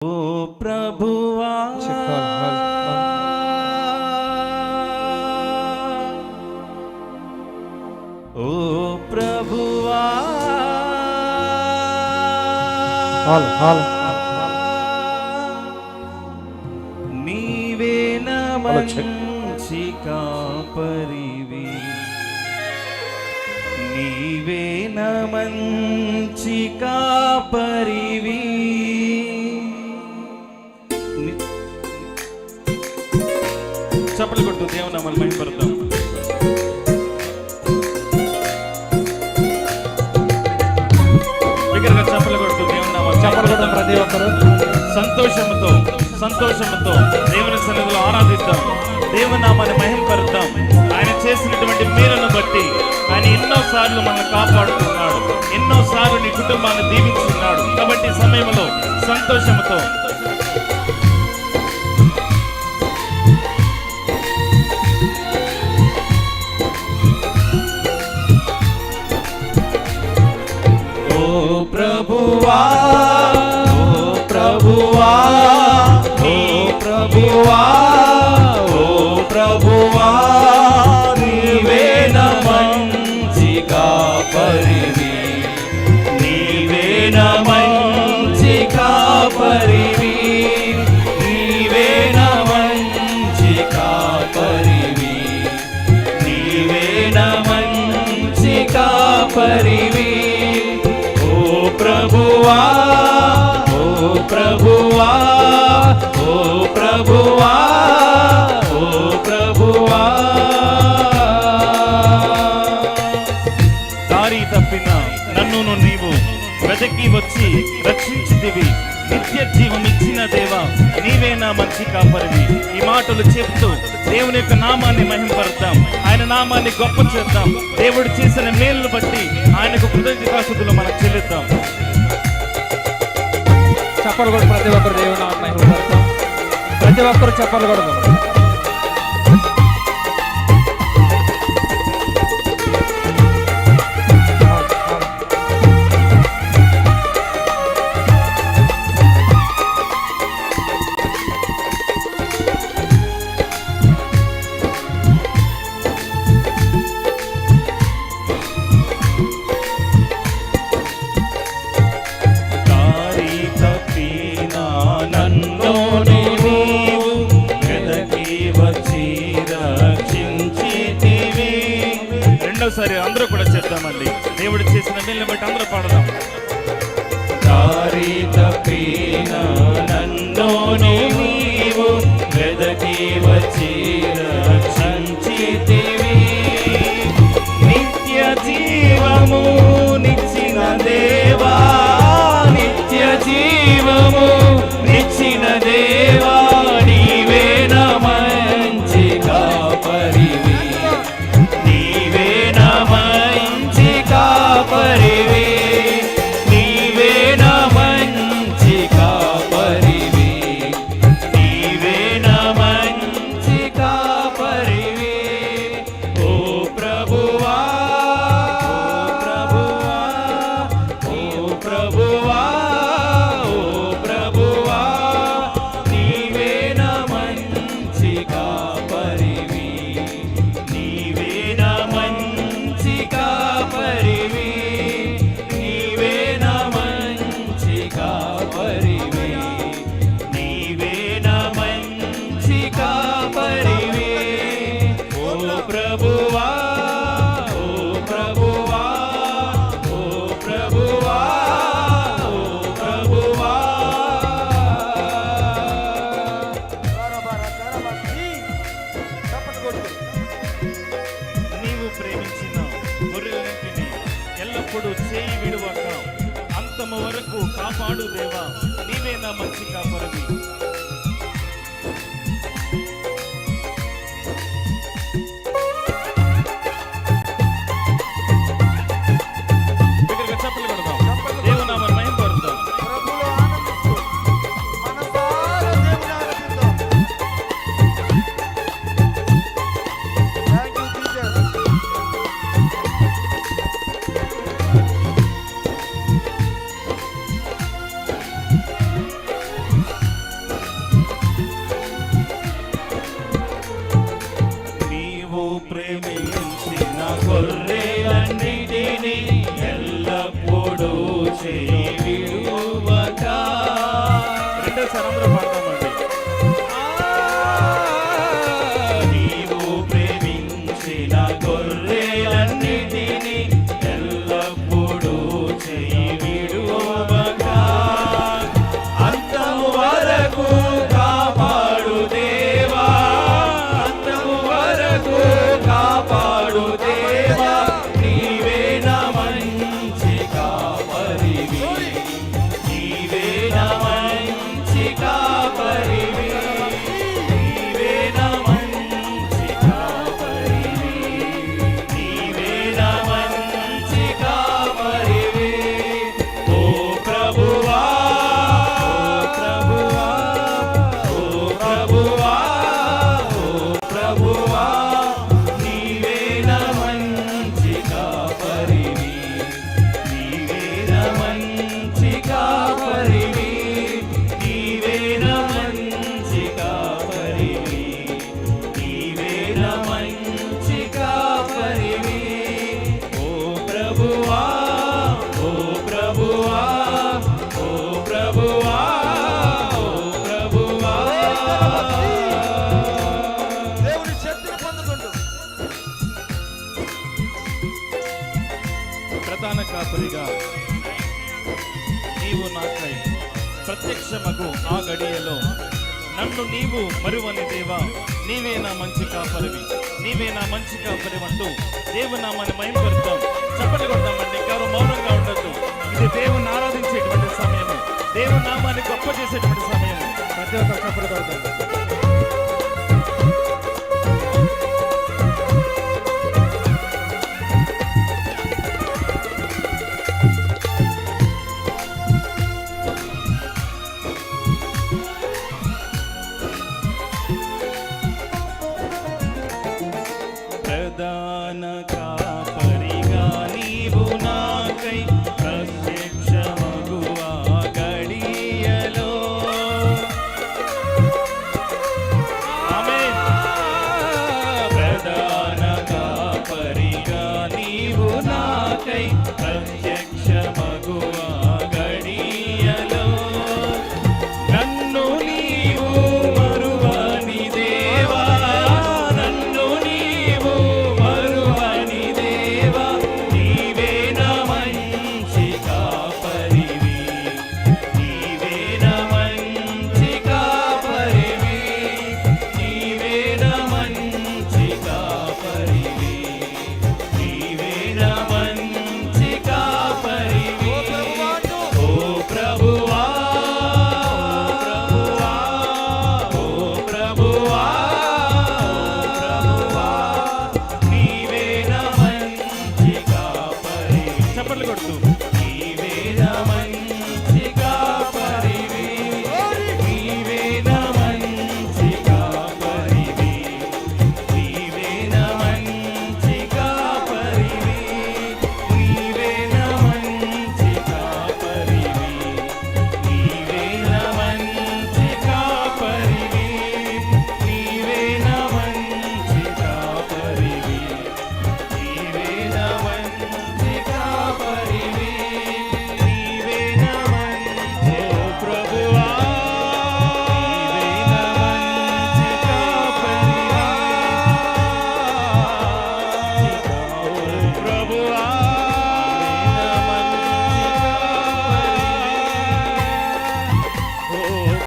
ఓ ప్రభువా ఓ ప్రభువా నీవే నా మంచి కాపరివి, నీవే నా మంచి కాపరివి. చప్పట్లు కొట్టు, దేవుని నామాన్ని మహిమపడతాం. బిగ్గరగా చప్పట్లు కొట్టు, దేవుని నామాన్ని మహిమపడతాం. ప్రతి ఒక్కరు సంతోషముతో దేవుని సన్నిధిలో ఆరాధిద్దాం, దేవుని నామాన్ని మహిమపడతాం. ఆయన చేసినటువంటి మేలును బట్టి ఆయన ఎన్నోసార్లు మనల్ని కాపాడుతున్నాడు, ఎన్నోసార్లు నీ కుటుంబాన్ని దీవించున్నాడు. కాబట్టి సమయంలో సంతోషముతో ప్రభువా ఓ ప్రభువా ఓ ప్రభువా ఓ ప్రభువా నీవే నా మంచి కాపరివి, నీవే నా మంచి కాపరివి, నీవే నా మంచి కాపరివి, నీవే నా మంచి కాపరివి. ప్రభువా ఓ ప్రభువా ఓ ప్రభువా ఓ ప్రభువా. దారి తప్పిన నన్ను నీవు వెదకి వచ్చి రక్షించితివి, నిత్య జీవం ఇచ్చిన దేవా నీవే నా మంచి కాపరివి. ఈ మాటలు చెప్తూ దేవుని యొక్క నామాన్ని మహిమపడతాం, ఆయన నామాన్ని గొప్ప చేద్దాం. దేవుడు చేసిన మేలును బట్టి ఆయనకు కృతజ్ఞతాస్తుతులు మనం చెల్లిద్దాం. చప్పలు కూడా ప్రతి ఒక్కరు దేవుని నామాన్ని మహిమపడతాం. ప్రతి ఒక్కరు చప్పలు కొడదాం. రెండోసారి అందరూ కూడా చేద్దామండి, దేవుడు చేసిన మేలుని బట్టి అందరూ పాడదాం. దారి తప్పిన నన్ను నీవు వెదకి వచ్చి రక్షించితివి, నిత్య జీవము నిచ్చిన దేవా, నిత్య జీవము నిచ్చిన దేవా నీవే నా మంచి కాపరివి, నీవే నా మంచి కాపరివి, నీవే నా మంచి కాపరివి, నీవే నా మంచి కాపరివి. ఓ ప్రభువా ఓ ప్రభువా ఓ ప్రభువా నీవే నా మంచి కాపరివి, నీవే నా మంచి కాపరివి, నీవే నా మంచి కాపరివి, నీవే నా మంచి కాపరివి. ఓ ప్రభువా ఓ ప్రభువా ఓ ప్రభువా ఓ ప్రభువా. నీవు ప్రేమించిన గొర్రెలన్నింటినీ ఎల్లప్పుడూ చేయి విడువక అంతము వరకు కాపాడు దేవా నీవే నా మంచి కాపరివి. బిగ్గరగా చప్పట్లు కొడదాం, దేవుని నామాన్ని మహిమపడతాం. ఒకటేసారి అందరూ పాడదామండి. నీవు ప్రేమించిన గొర్రెలన్నిటినీ ఎల్లప్పుడూ చెయ్యి విడువగా అంతము వరకు కాపాడు దేవా, అంతము వరకు కాపాడు దేవా, నీవే నా మంచి కాపరివి, నీవే నా మంచి కాపరివి, నీవే నా మంచి కాపరివి, నీవే నా మంచి కాపరివి. ఓ ప్రభువా, ఓ ప్రభువా, ఓ ప్రభువా, నీవే నా మంచి కాపరివి, నీవే నా మంచి కాపరివి, నీవే నా మంచి కాపరివి, నీవే నా మంచి కాపరివి. ఓ ప్రభువా, ఓ ప్రభువా, ఓ ప్రభువా, ఓ ప్రభువా. దేవుని శక్తిని పొందుకుంటూ ప్రధాన కాపరిగా నీవు నాకై ప్రత్యక్షమగు ఆ గడియలో నన్ను నీవు మరువని దేవా, నీవే నా మంచి కాపరివి, నీవే నా మంచి కాపరి అంటూ దేవునామాన్ని మహిమపరుద్దాం. చప్పట్లు కొడతామండి, ఎవరు మౌనంగా ఉండొద్దు. ఇది దేవుని ఆరాధించేటువంటి సమయము, దేవుని నామాన్ని గొప్ప చేసేటువంటి సమయము. ప్రతి ఒక్కరు చప్పట్లు కొడతాం.